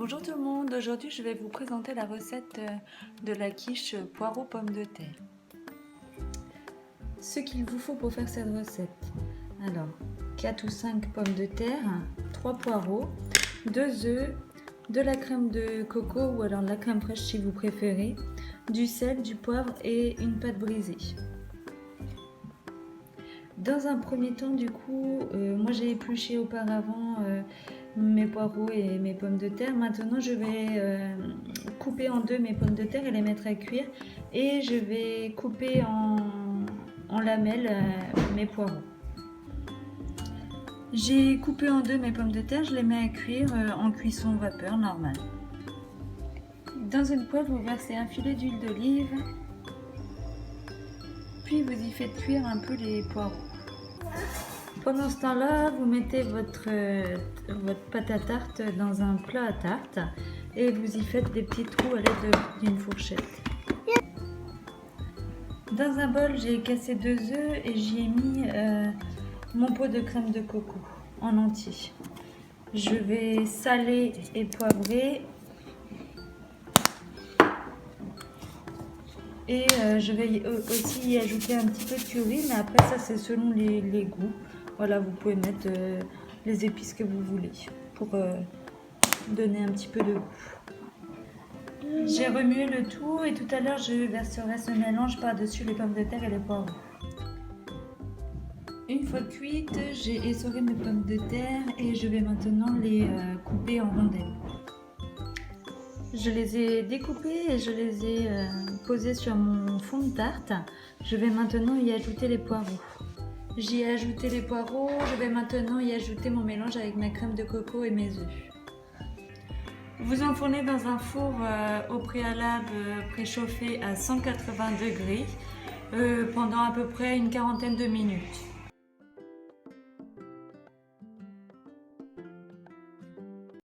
Bonjour tout le monde, aujourd'hui je vais vous présenter la recette de la quiche poireaux pommes de terre. Ce qu'il vous faut pour faire cette recette, alors 4 ou 5 pommes de terre, 3 poireaux, 2 œufs, de la crème de coco ou alors de la crème fraîche si vous préférez, du sel, du poivre et une pâte brisée. Dans un premier temps, du coup, moi j'ai épluché auparavant mes poireaux et mes pommes de terre. Maintenant, je vais couper en deux mes pommes de terre et les mettre à cuire. Et je vais couper en lamelles mes poireaux. J'ai coupé en deux mes pommes de terre, je les mets à cuire en cuisson vapeur normale. Dans une poêle, vous versez un filet d'huile d'olive. Puis vous y faites cuire un peu les poireaux. Pendant ce temps-là, vous mettez votre pâte à tarte dans un plat à tarte et vous y faites des petits trous à l'aide d'une fourchette. Dans un bol, j'ai cassé 2 œufs et j'y ai mis mon pot de crème de coco en entier. Je vais saler et poivrer. Et je vais aussi y ajouter un petit peu de curry, mais après ça c'est selon les goûts. Voilà, vous pouvez mettre les épices que vous voulez pour donner un petit peu de goût. J'ai remué le tout et tout à l'heure je verserai ce mélange par-dessus les pommes de terre et les poivrons. Une fois cuites, j'ai essoré mes pommes de terre et je vais maintenant les couper en rondelles. Je les ai découpées et je les ai posées sur mon fond de tarte. Je vais maintenant y ajouter les poireaux. J'y ai ajouté les poireaux, je vais maintenant y ajouter mon mélange avec ma crème de coco et mes œufs. Vous enfournez dans un four au préalable préchauffé à 180 degrés pendant à peu près une quarantaine de minutes.